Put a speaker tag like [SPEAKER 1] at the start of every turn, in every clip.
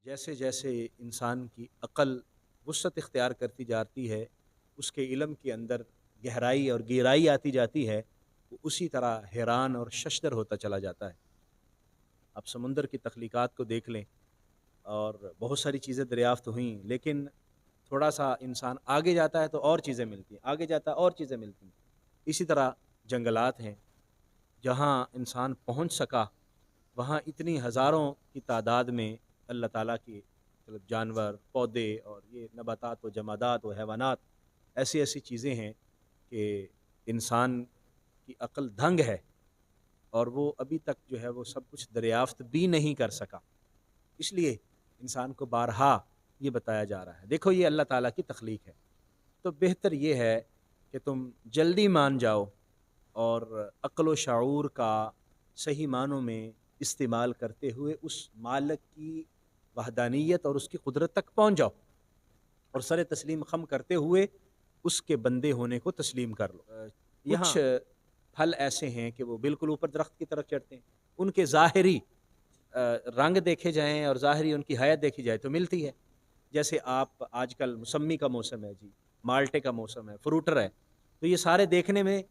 [SPEAKER 1] جیسے جیسے انسان کی عقل وسعت اختیار کرتی جاتی ہے، اس کے علم کے اندر گہرائی اور گہرائی آتی جاتی ہے، وہ اسی طرح حیران اور ششدر ہوتا چلا جاتا ہے۔ اب سمندر کی تخلیقات کو دیکھ لیں، اور بہت ساری چیزیں دریافت ہوئیں، لیکن تھوڑا سا انسان آگے جاتا ہے تو اور چیزیں ملتی ہیں، آگے جاتا ہے اور چیزیں ملتی ہیں۔ اسی طرح جنگلات ہیں، جہاں انسان پہنچ سکا وہاں اتنی ہزاروں کی تعداد میں اللہ تعالیٰ کی مطلب جانور، پودے اور یہ نباتات و جمادات و حیوانات، ایسی ایسی چیزیں ہیں کہ انسان کی عقل دھنگ ہے، اور وہ ابھی تک جو ہے وہ سب کچھ دریافت بھی نہیں کر سکا۔ اس لیے انسان کو بارہا یہ بتایا جا رہا ہے، دیکھو یہ اللہ تعالیٰ کی تخلیق ہے، تو بہتر یہ ہے کہ تم جلدی مان جاؤ اور عقل و شعور کا صحیح معنوں میں استعمال کرتے ہوئے اس مالک کی وحدانیت اور اس کی قدرت تک پہنچ جاؤ، اور سر تسلیم خم کرتے ہوئے اس کے بندے ہونے کو تسلیم کر لو۔ کچھ پھل ایسے ہیں کہ وہ بالکل اوپر درخت کی طرف چڑھتے ہیں، ان کے ظاہری رنگ دیکھے جائیں اور ظاہری ان کی حیت دیکھی جائے تو ملتی ہے۔ جیسے آپ آج کل موسمی کا موسم ہے جی، مالٹے کا موسم ہے، فروٹر ہے، تو یہ سارے دیکھنے میں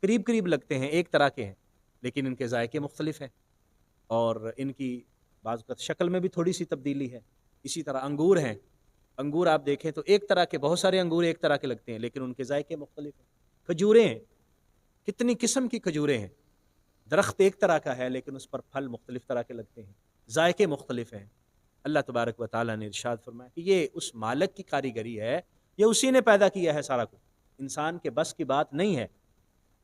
[SPEAKER 1] قریب قریب لگتے ہیں، ایک طرح کے ہیں، لیکن ان کے ذائقے مختلف ہیں اور ان کی بعض اوقات شکل میں بھی تھوڑی سی تبدیلی ہے۔ اسی طرح انگور ہیں، انگور آپ دیکھیں تو ایک طرح کے، بہت سارے انگور ایک طرح کے لگتے ہیں لیکن ان کے ذائقے مختلف ہیں۔ کھجوریں ہیں، کتنی قسم کی کھجوریں ہیں، درخت ایک طرح کا ہے لیکن اس پر پھل مختلف طرح کے لگتے ہیں، ذائقے مختلف ہیں۔ اللہ تبارک و تعالیٰ نے ارشاد فرمایا کہ یہ اس مالک کی کاریگری ہے، یہ اسی نے پیدا کیا ہے سارا کچھ، انسان کے بس کی بات نہیں ہے۔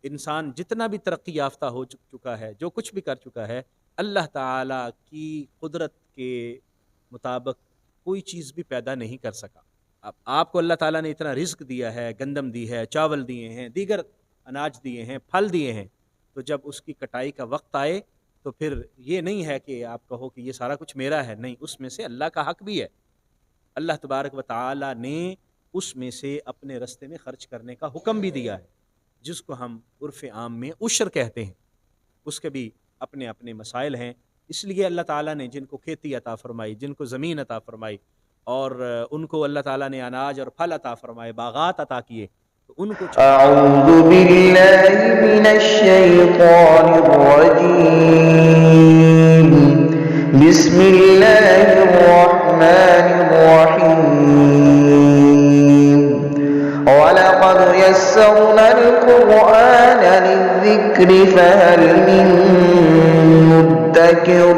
[SPEAKER 1] انسان جتنا بھی ترقی یافتہ ہو چکا ہے، جو کچھ بھی کر چکا ہے، اللہ تعالیٰ کی قدرت کے مطابق کوئی چیز بھی پیدا نہیں کر سکا۔ اب آپ کو اللہ تعالیٰ نے اتنا رزق دیا ہے، گندم دی ہے، چاول دیے ہیں، دیگر اناج دیے ہیں، پھل دیے ہیں، تو جب اس کی کٹائی کا وقت آئے تو پھر یہ نہیں ہے کہ آپ کہو کہ یہ سارا کچھ میرا ہے، نہیں، اس میں سے اللہ کا حق بھی ہے۔ اللہ تبارک و تعالی نے اس میں سے اپنے رستے میں خرچ کرنے کا حکم بھی دیا ہے، جس کو ہم عرف عام میں عشر کہتے ہیں، اس کے بھی اپنے اپنے مسائل ہیں۔ اس لیے اللہ تعالیٰ نے جن کو کھیتی عطا فرمائی، جن کو زمین عطا فرمائی، اور ان کو اللہ تعالیٰ نے اناج اور پھل عطا فرمائے، باغات عطا کیے، تو ان کو
[SPEAKER 2] اعوذ باللہ من الشیطان الرجیم، بسم اللہ الرحمن الرحیم، وَلَقَدْ يَسَّرْنَا الْقُرْآنَ لِلذِّكْرِ فَهَلْ مِن مُّدَّكِرٍ۔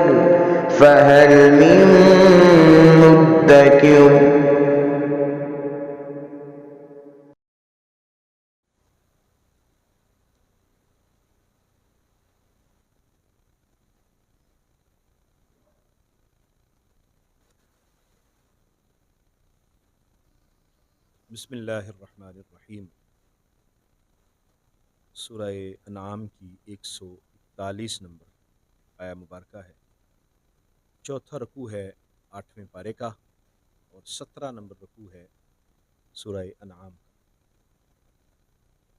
[SPEAKER 1] بسم اللہ الرحمن الرحیم، سورہ انعام کی 141 نمبر آیہ مبارکہ ہے، چوتھا رکوع ہے 8ویں پارے کا، اور 17 نمبر رکوع ہے سورہ انعام کا۔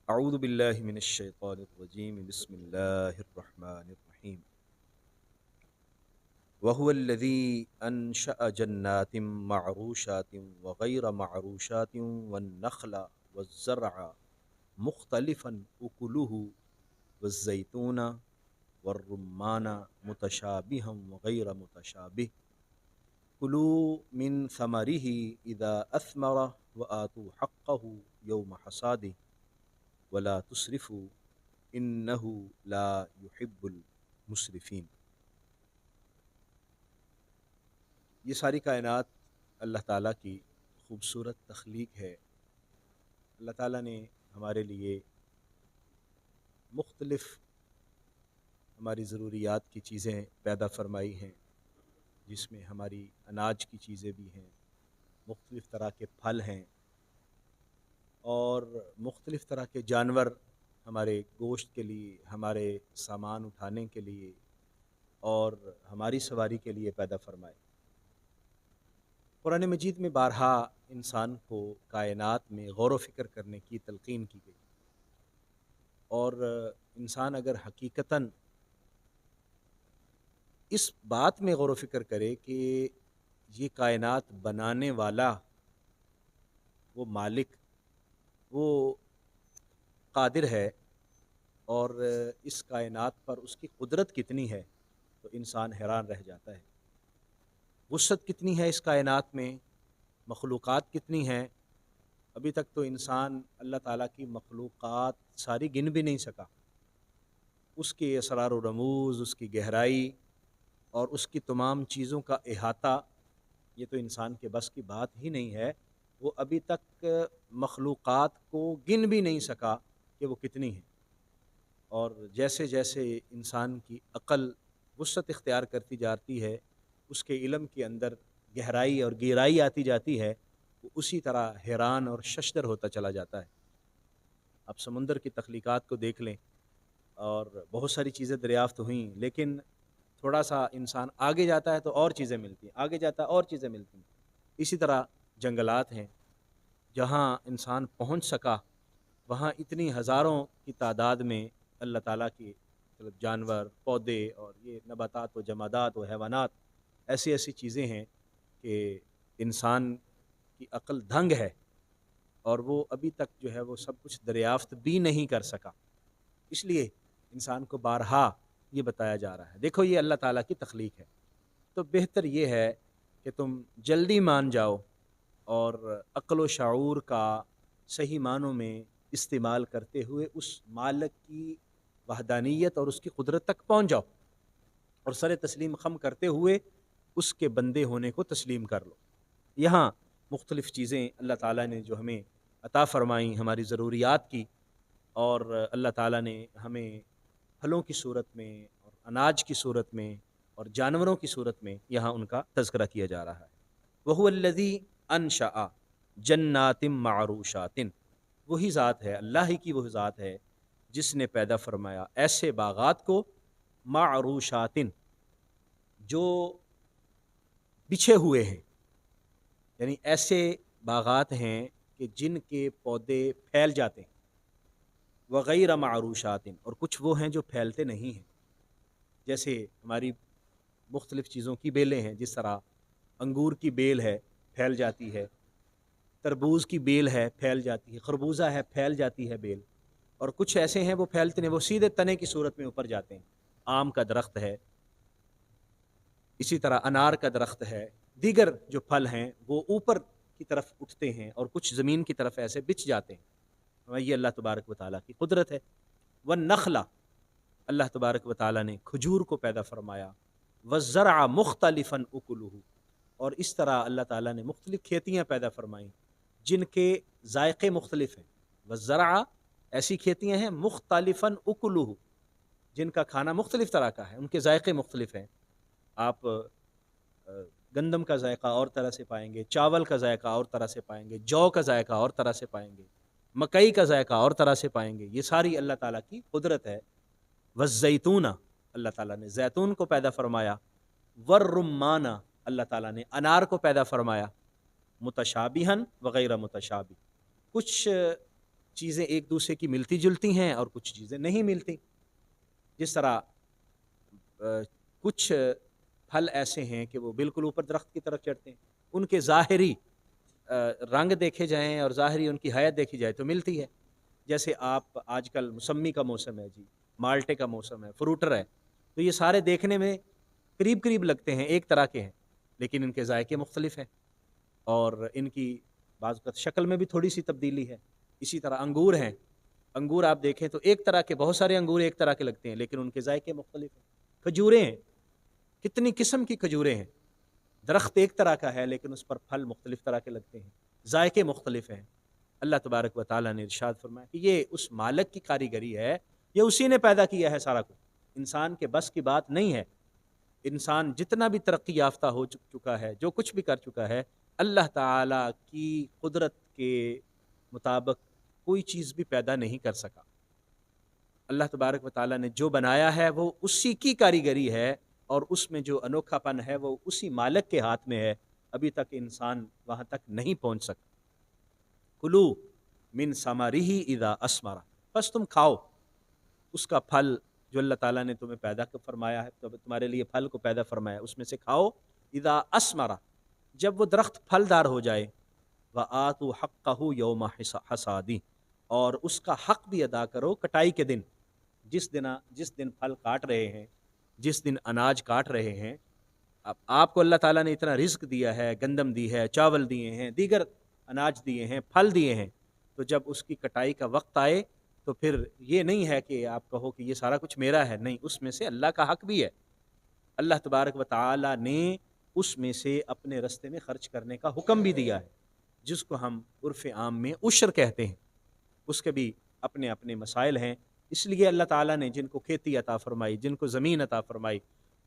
[SPEAKER 1] اعوذ باللہ من الشیطان الرجیم، بسم اللہ الرحمن الرحیم، وَهُوَ الَّذِي أَنشَأَ جَنَّاتٍ مَّعْرُوشَاتٍ وَغَيْرَ مَعْرُوشَاتٍ وَالنَّخْلَ وَالزَّرْعَ مُخْتَلِفًا أُكُلُهُ وَالزَّيْتُونَ وَالرُّمَّانَ مُتَشَابِهًا وَغَيْرَ مُتَشَابِهٍ كُلُوا مِن ثَمَرِهِ إِذَا أَثْمَرَ وَآتُوا حَقَّهُ يَوْمَ حَصَادِهِ وَلَا تُسْرِفُوا إِنَّهُ لَا يُحِبُّ الْمُسْرِفِينَ۔ یہ ساری کائنات اللہ تعالیٰ کی خوبصورت تخلیق ہے۔ اللہ تعالیٰ نے ہمارے لیے مختلف ہماری ضروریات کی چیزیں پیدا فرمائی ہیں، جس میں ہماری اناج کی چیزیں بھی ہیں، مختلف طرح کے پھل ہیں، اور مختلف طرح کے جانور ہمارے گوشت کے لیے، ہمارے سامان اٹھانے کے لیے اور ہماری سواری کے لیے پیدا فرمائے۔ قرآن مجید میں بارہا انسان کو کائنات میں غور و فکر کرنے کی تلقین کی گئی، اور انسان اگر حقیقتاً اس بات میں غور و فکر کرے کہ یہ کائنات بنانے والا، وہ مالک، وہ قادر ہے، اور اس کائنات پر اس کی قدرت کتنی ہے تو انسان حیران رہ جاتا ہے۔ وسعت کتنی ہے اس کائنات میں، مخلوقات کتنی ہیں، ابھی تک تو انسان اللہ تعالیٰ کی مخلوقات ساری گن بھی نہیں سکا۔ اس کے اسرار و رموز، اس کی گہرائی اور اس کی تمام چیزوں کا احاطہ، یہ تو انسان کے بس کی بات ہی نہیں ہے۔ وہ ابھی تک مخلوقات کو گن بھی نہیں سکا کہ وہ کتنی ہیں۔ اور جیسے جیسے انسان کی عقل وسعت اختیار کرتی جاتی ہے، اس کے علم کے اندر گہرائی اور گہرائی آتی جاتی ہے، وہ اسی طرح حیران اور ششدر ہوتا چلا جاتا ہے۔ اب سمندر کی تخلیقات کو دیکھ لیں، اور بہت ساری چیزیں دریافت ہوئیں، لیکن تھوڑا سا انسان آگے جاتا ہے تو اور چیزیں ملتی ہیں، آگے جاتا ہے اور چیزیں ملتی ہیں۔ اسی طرح جنگلات ہیں، جہاں انسان پہنچ سکا وہاں اتنی ہزاروں کی تعداد میں اللہ تعالیٰ کی جانور، پودے اور یہ نباتات و جمادات و حیوانات، ایسی ایسی چیزیں ہیں کہ انسان کی عقل دھنگ ہے، اور وہ ابھی تک جو ہے وہ سب کچھ دریافت بھی نہیں کر سکا۔ اس لیے انسان کو بارہا یہ بتایا جا رہا ہے، دیکھو یہ اللہ تعالیٰ کی تخلیق ہے، تو بہتر یہ ہے کہ تم جلدی مان جاؤ اور عقل و شعور کا صحیح معنوں میں استعمال کرتے ہوئے اس مالک کی وحدانیت اور اس کی قدرت تک پہنچ جاؤ، اور سر تسلیم خم کرتے ہوئے اس کے بندے ہونے کو تسلیم کر لو۔ یہاں مختلف چیزیں اللہ تعالیٰ نے جو ہمیں عطا فرمائیں ہماری ضروریات کی، اور اللہ تعالیٰ نے ہمیں پھلوں کی صورت میں اور اناج کی صورت میں اور جانوروں کی صورت میں یہاں ان کا تذکرہ کیا جا رہا ہے۔ وَهُوَ الَّذِي أَنشَأَ جَنَّاتٍ مَعْرُوشَاتٍ، وہی ذات ہے، اللہ ہی کی وہ ذات ہے جس نے پیدا فرمایا ایسے باغات کو، معروشاتن، جو بچھے ہوئے ہیں، یعنی ایسے باغات ہیں کہ جن کے پودے پھیل جاتے ہیں، وغیر معروشاتن، اور کچھ وہ ہیں جو پھیلتے نہیں ہیں، جیسے ہماری مختلف چیزوں کی بیلیں ہیں، جس طرح انگور کی بیل ہے پھیل جاتی ہے، تربوز کی بیل ہے پھیل جاتی ہے، خربوزہ ہے پھیل جاتی ہے بیل، اور کچھ ایسے ہیں وہ پھیلتے نہیں، وہ سیدھے تنے کی صورت میں اوپر جاتے ہیں۔ آم کا درخت ہے، اسی طرح انار کا درخت ہے، دیگر جو پھل ہیں وہ اوپر کی طرف اٹھتے ہیں اور کچھ زمین کی طرف ایسے بچھ جاتے ہیں۔ یہ اللہ تبارک و تعالیٰ کی قدرت ہے۔ والنخل، اللہ تبارک و تعالیٰ نے کھجور کو پیدا فرمایا، والزرع مختلفا اکلہ، اور اس طرح اللہ تعالیٰ نے مختلف کھیتیاں پیدا فرمائیں جن کے ذائقے مختلف ہیں۔ والزرع، ایسی کھیتیاں ہیں مختلفا اکلہ، جن کا کھانا مختلف طرح کا ہے، ان کے ذائقے مختلف ہیں۔ آپ گندم کا ذائقہ اور طرح سے پائیں گے، چاول کا ذائقہ اور طرح سے پائیں گے، جو کا ذائقہ اور طرح سے پائیں گے، مکئی کا ذائقہ اور طرح سے پائیں گے۔ یہ ساری اللہ تعالیٰ کی قدرت ہے۔ والزیتون، اللہ تعالیٰ نے زیتون کو پیدا فرمایا۔ والرمان، اللہ تعالیٰ نے انار کو پیدا فرمایا۔ متشابہن وغیر متشابہ، کچھ چیزیں ایک دوسرے کی ملتی جلتی ہیں اور کچھ چیزیں نہیں ملتی، جس طرح کچھ پھل ایسے ہیں کہ وہ بالکل اوپر درخت کی طرف چڑھتے ہیں، ان کے ظاہری رنگ دیکھے جائیں اور ظاہری ان کی حیت دیکھی جائے تو ملتی ہے۔ جیسے آپ آج کل موسمی کا موسم ہے جی، مالٹے کا موسم ہے، فروٹر ہے، تو یہ سارے دیکھنے میں قریب قریب لگتے ہیں، ایک طرح کے ہیں، لیکن ان کے ذائقے مختلف ہیں اور ان کی بعض اوقات شکل میں بھی تھوڑی سی تبدیلی ہے۔ اسی طرح انگور ہیں، انگور آپ دیکھیں تو ایک طرح کے، بہت سارے انگور ایک طرح کے لگتے ہیں لیکن ان کے ذائقے مختلف ہیں۔ کھجوریں ہیں، کتنی قسم کی کھجوریں ہیں، درخت ایک طرح کا ہے لیکن اس پر پھل مختلف طرح کے لگتے ہیں، ذائقے مختلف ہیں۔ اللہ تبارک و تعالیٰ نے ارشاد فرمایا کہ یہ اس مالک کی کاریگری ہے، یہ اسی نے پیدا کیا ہے سارا کچھ، انسان کے بس کی بات نہیں ہے۔ انسان جتنا بھی ترقی یافتہ ہو چکا ہے، جو کچھ بھی کر چکا ہے، اللہ تعالیٰ کی قدرت کے مطابق کوئی چیز بھی پیدا نہیں کر سکا۔ اللہ تبارک و تعالیٰ نے جو بنایا ہے وہ اسی کی کاریگری ہے، اور اس میں جو انوکھا پن ہے وہ اسی مالک کے ہاتھ میں ہے، ابھی تک انسان وہاں تک نہیں پہنچ سکا۔ کلو من ثمرہ اذا اثمر، بس تم کھاؤ اس کا پھل جو اللہ تعالیٰ نے تمہیں پیدا فرمایا ہے، تمہارے لیے پھل کو پیدا فرمایا، اس میں سے کھاؤ، اذا اثمر، جب وہ درخت پھلدار ہو جائے، وَآتُوا حَقَّهُ يَوْمَ حَصَادِهِ، اور اس کا حق بھی ادا کرو کٹائی کے دن، جس دن پھل کاٹ رہے ہیں، جس دن اناج کاٹ رہے ہیں۔ اب آپ کو اللہ تعالیٰ نے اتنا رزق دیا ہے، گندم دی ہے، چاول دیے ہیں، دیگر اناج دیے ہیں، پھل دیے ہیں، تو جب اس کی کٹائی کا وقت آئے تو پھر یہ نہیں ہے کہ آپ کہو کہ یہ سارا کچھ میرا ہے، نہیں، اس میں سے اللہ کا حق بھی ہے۔ اللہ تبارک و تعالیٰ نے اس میں سے اپنے رستے میں خرچ کرنے کا حکم بھی دیا ہے، جس کو ہم عرف عام میں عشر کہتے ہیں۔ اس کے بھی اپنے اپنے مسائل ہیں، اس لیے اللہ تعالیٰ نے جن کو کھیتی عطا فرمائی، جن کو زمین عطا فرمائی،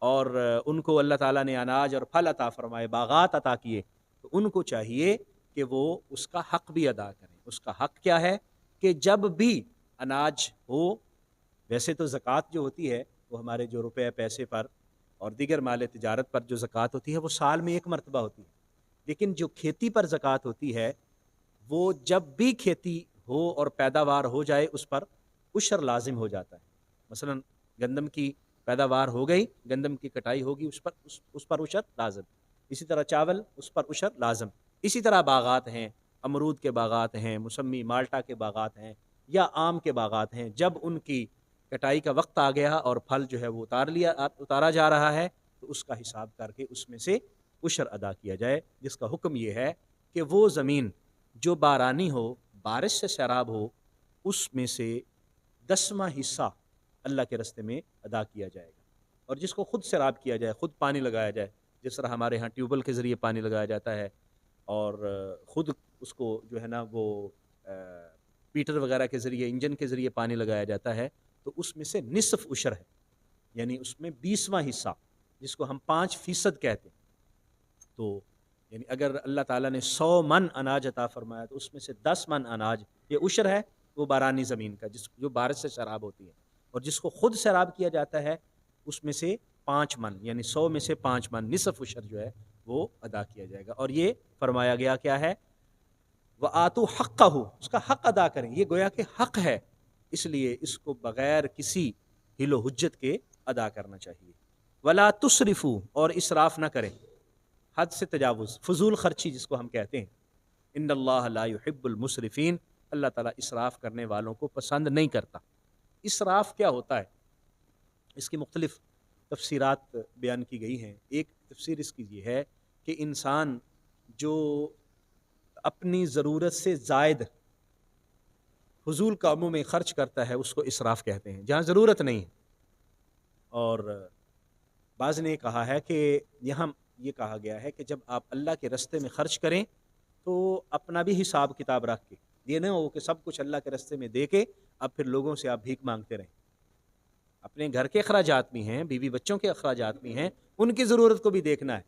[SPEAKER 1] اور ان کو اللہ تعالیٰ نے اناج اور پھل عطا فرمائے، باغات عطا کیے، تو ان کو چاہیے کہ وہ اس کا حق بھی ادا کریں۔ اس کا حق کیا ہے کہ جب بھی اناج ہو، ویسے تو زکوٰۃ جو ہوتی ہے وہ ہمارے جو روپے پیسے پر اور دیگر مال تجارت پر جو زکوٰۃ ہوتی ہے وہ سال میں ایک مرتبہ ہوتی ہے، لیکن جو کھیتی پر زکوٰۃ ہوتی ہے وہ جب بھی کھیتی ہو اور پیداوار ہو جائے اس پر عشر لازم ہو جاتا ہے۔ مثلا گندم کی پیداوار ہو گئی، گندم کی کٹائی ہوگی، اس پر عشر لازم۔ اسی طرح چاول، اس پر عشر لازم۔ اسی طرح باغات ہیں، امرود کے باغات ہیں، موسمی مالٹا کے باغات ہیں، یا آم کے باغات ہیں، جب ان کی کٹائی کا وقت آ گیا اور پھل جو ہے وہ اتارا جا رہا ہے، تو اس کا حساب کر کے اس میں سے عشر ادا کیا جائے، جس کا حکم یہ ہے کہ وہ زمین جو بارانی ہو، بارش سے سیراب ہو، اس میں سے 10واں حصہ اللہ کے راستے میں ادا کیا جائے گا، اور جس کو خود سیراب کیا جائے، خود پانی لگایا جائے، جس طرح ہمارے ہاں ٹیوب ویل کے ذریعے پانی لگایا جاتا ہے، اور خود اس کو جو ہے نا وہ پیٹر وغیرہ کے ذریعے، انجن کے ذریعے پانی لگایا جاتا ہے، تو اس میں سے نصف عشر ہے، یعنی اس میں 20واں حصہ، جس کو ہم 5% کہتے ہیں۔ تو یعنی اگر اللہ تعالیٰ نے 100 من اناج عطا فرمایا تو اس میں سے 10 من اناج یہ عشر ہے، وہ بارانی زمین کا، جو بارش سے سیراب ہوتی ہے، اور جس کو خود سیراب کیا جاتا ہے اس میں سے 5 من، یعنی 100 میں سے 5 من نصف عشر جو ہے وہ ادا کیا جائے گا۔ اور یہ فرمایا گیا کیا ہے، وَآتُوا حَقَّهُ، اس کا حق ادا کریں، یہ گویا کہ حق ہے، اس لیے اس کو بغیر کسی حل و حجت کے ادا کرنا چاہیے۔ وَلَا تُسْرِفُوا، اور اسراف نہ کریں، حد سے تجاوز، فضول خرچی جس کو ہم کہتے ہیں۔ ان اللہ لا يحب المسرفین، اللہ تعالیٰ اسراف کرنے والوں کو پسند نہیں کرتا۔ اسراف کیا ہوتا ہے؟ اس کی مختلف تفسیرات بیان کی گئی ہیں۔ ایک تفسیر اس کی یہ ہے کہ انسان جو اپنی ضرورت سے زائد فضول کاموں میں خرچ کرتا ہے اس کو اسراف کہتے ہیں، جہاں ضرورت نہیں ہے۔ اور بعض نے کہا ہے کہ یہاں یہ کہا گیا ہے کہ جب آپ اللہ کے راستے میں خرچ کریں تو اپنا بھی حساب کتاب رکھ کے، یہ نہ ہو کہ سب کچھ اللہ کے راستے میں دے کے اب پھر لوگوں سے آپ بھیک مانگتے رہیں۔ اپنے گھر کے اخراجات بھی ہیں، بیوی بچوں کے اخراجات بھی ہیں، ان کی ضرورت کو بھی دیکھنا ہے۔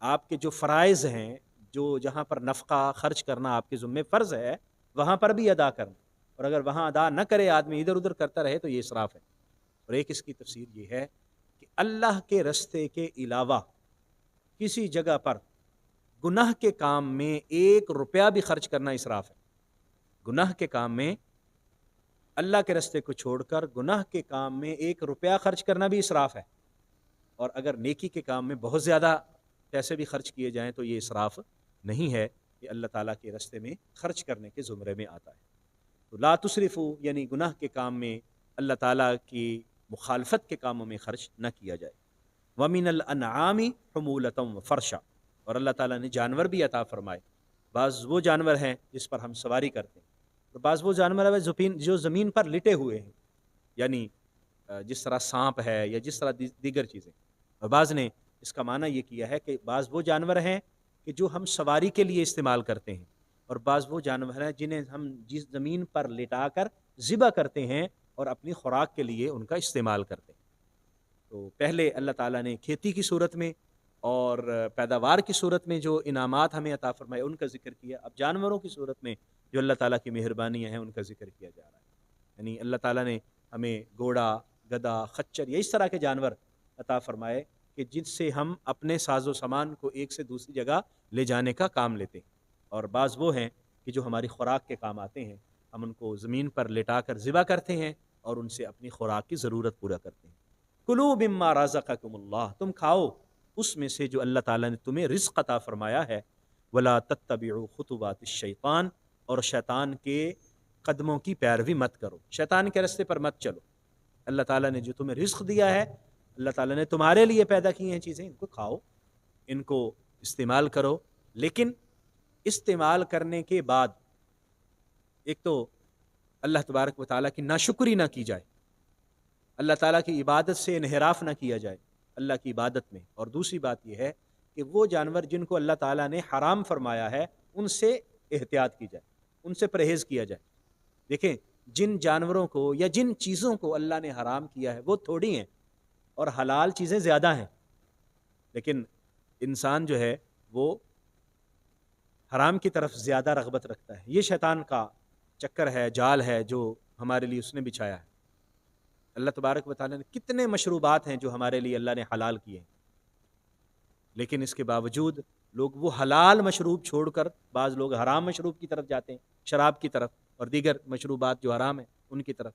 [SPEAKER 1] آپ کے جو فرائض ہیں، جو جہاں پر نفقہ خرچ کرنا آپ کے ذمہ فرض ہے، وہاں پر بھی ادا کرنا، اور اگر وہاں ادا نہ کرے آدمی، ادھر ادھر کرتا رہے، تو یہ اسراف ہے۔ اور ایک اس کی تفسیر یہ ہے کہ اللہ کے راستے کے علاوہ کسی جگہ پر گناہ کے کام میں 1 روپیہ بھی خرچ کرنا اسراف ہے۔ گناہ کے کام میں اللہ کے راستے کو چھوڑ کر گناہ کے کام میں 1 روپیہ خرچ کرنا بھی اسراف ہے، اور اگر نیکی کے کام میں بہت زیادہ پیسے بھی خرچ کیے جائیں تو یہ اسراف نہیں ہے، یہ اللہ تعالیٰ کے راستے میں خرچ کرنے کے زمرے میں آتا ہے۔ تو لا تسرفوا، یعنی گناہ کے کام میں، اللہ تعالیٰ کی مخالفت کے کاموں میں خرچ نہ کیا جائے۔ وَمِنَ الْأَنْعَامِ حُمُولَةً وَفَرْشًا، اور اللہ تعالیٰ نے جانور بھی عطا فرمائے۔ بعض وہ جانور ہیں جس پر ہم سواری کرتے ہیں، اور بعض وہ جانور ہیں جو زمین پر لٹے ہوئے ہیں، یعنی جس طرح سانپ ہے یا جس طرح دیگر چیزیں۔ اور بعض نے اس کا معنی یہ کیا ہے کہ بعض وہ جانور ہیں کہ جو ہم سواری کے لیے استعمال کرتے ہیں، اور بعض وہ جانور ہیں جنہیں ہم جس زمین پر لٹا کر ذبح کرتے ہیں اور اپنی خوراک کے لیے ان کا استعمال کرتے ہیں۔ تو پہلے اللہ تعالیٰ نے کھیتی کی صورت میں اور پیداوار کی صورت میں جو انعامات ہمیں عطا فرمائے ان کا ذکر کیا، اب جانوروں کی صورت میں جو اللہ تعالیٰ کی مہربانیاں ہیں ان کا ذکر کیا جا رہا ہے۔ یعنی اللہ تعالیٰ نے ہمیں گھوڑا، گدھا، خچر یا اس طرح کے جانور عطا فرمائے کہ جن سے ہم اپنے ساز و سامان کو ایک سے دوسری جگہ لے جانے کا کام لیتے ہیں، اور بعض وہ ہیں کہ جو ہماری خوراک کے کام آتے ہیں، ہم ان کو زمین پر لٹا کر ذبح کرتے ہیں اور ان سے اپنی خوراک کی ضرورت پورا کرتے ہیں۔ کلوا مما رزقکم اللہ، تم کھاؤ اس میں سے جو اللہ تعالیٰ نے تمہیں رزق عطا فرمایا ہے، ولا تتبعوا خطوات الشیطان، اور شیطان کے قدموں کی پیروی مت کرو، شیطان کے راستے پر مت چلو۔ اللہ تعالیٰ نے جو تمہیں رزق دیا ہے، اللہ تعالیٰ نے تمہارے لیے پیدا کی ہیں چیزیں، ان کو کھاؤ، ان کو استعمال کرو، لیکن استعمال کرنے کے بعد ایک تو اللہ تبارک و تعالیٰ کی ناشکری نہ کی جائے، اللہ تعالیٰ کی عبادت سے انحراف نہ کیا جائے اللہ کی عبادت میں، اور دوسری بات یہ ہے کہ وہ جانور جن کو اللہ تعالیٰ نے حرام فرمایا ہے ان سے احتیاط کی جائے، ان سے پرہیز کیا جائے۔ دیکھیں، جن جانوروں کو یا جن چیزوں کو اللہ نے حرام کیا ہے وہ تھوڑی ہیں اور حلال چیزیں زیادہ ہیں، لیکن انسان جو ہے وہ حرام کی طرف زیادہ رغبت رکھتا ہے۔ یہ شیطان کا چکر ہے، جال ہے جو ہمارے لیے اس نے بچھایا ہے۔ اللہ تبارک و تعالیٰ نے کتنے مشروبات ہیں جو ہمارے لیے اللہ نے حلال کیے ہیں، لیکن اس کے باوجود لوگ وہ حلال مشروب چھوڑ کر بعض لوگ حرام مشروب کی طرف جاتے ہیں، شراب کی طرف اور دیگر مشروبات جو حرام ہیں ان کی طرف۔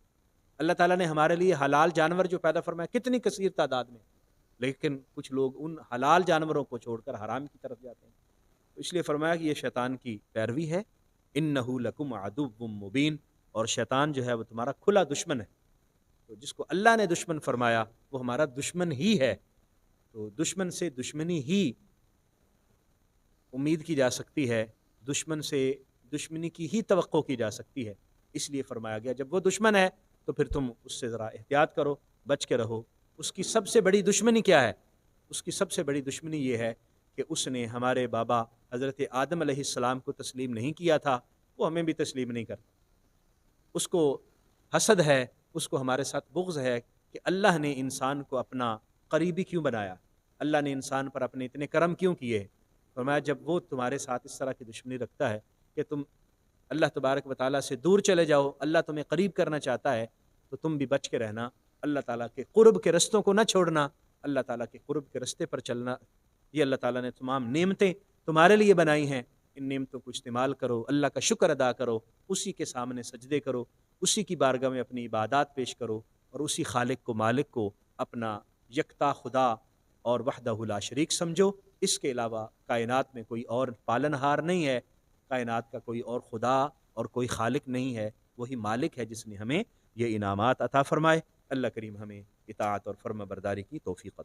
[SPEAKER 1] اللہ تعالیٰ نے ہمارے لیے حلال جانور جو پیدا فرمایا کتنی کثیر تعداد میں، لیکن کچھ لوگ ان حلال جانوروں کو چھوڑ کر حرام کی طرف جاتے ہیں، تو اس لیے فرمایا کہ یہ شیطان کی پیروی ہے۔ انہ لکم عدو مبین، اور شیطان جو ہے وہ تمہارا کھلا دشمن ہے۔ تو جس کو اللہ نے دشمن فرمایا وہ ہمارا دشمن ہی ہے، تو دشمن سے دشمنی ہی امید کی جا سکتی ہے، دشمن سے دشمنی کی ہی توقع کی جا سکتی ہے۔ اس لیے فرمایا گیا جب وہ دشمن ہے تو پھر تم اس سے ذرا احتیاط کرو، بچ کے رہو۔ اس کی سب سے بڑی دشمنی کیا ہے؟ اس کی سب سے بڑی دشمنی یہ ہے کہ اس نے ہمارے بابا حضرت آدم علیہ السلام کو تسلیم نہیں کیا تھا، وہ ہمیں بھی تسلیم نہیں کرتا۔ اس کو حسد ہے، اس کو ہمارے ساتھ بغض ہے کہ اللہ نے انسان کو اپنا قریبی کیوں بنایا، اللہ نے انسان پر اپنے اتنے کرم کیوں کیے۔ فرمایا جب وہ تمہارے ساتھ اس طرح کی دشمنی رکھتا ہے کہ تم اللہ تبارک و تعالیٰ سے دور چلے جاؤ، اللہ تمہیں قریب کرنا چاہتا ہے، تو تم بھی بچ کے رہنا، اللہ تعالیٰ کے قرب کے رستوں کو نہ چھوڑنا، اللہ تعالیٰ کے قرب کے رستے پر چلنا۔ یہ اللہ تعالیٰ نے تمام نعمتیں تمہارے لیے بنائی ہیں، ان نعمتوں کو استعمال کرو، اللہ کا شکر ادا کرو، اسی کے سامنے سجدے کرو، اسی کی بارگاہ میں اپنی عبادات پیش کرو، اور اسی خالق کو، مالک کو اپنا یکتا خدا اور وحدہ لا شریک سمجھو۔ اس کے علاوہ کائنات میں کوئی اور پالنہار نہیں ہے، کائنات کا کوئی اور خدا اور کوئی خالق نہیں ہے، وہی مالک ہے جس نے ہمیں یہ انعامات عطا فرمائے۔ اللہ کریم ہمیں اطاعت اور فرما برداری کی توفیق عطا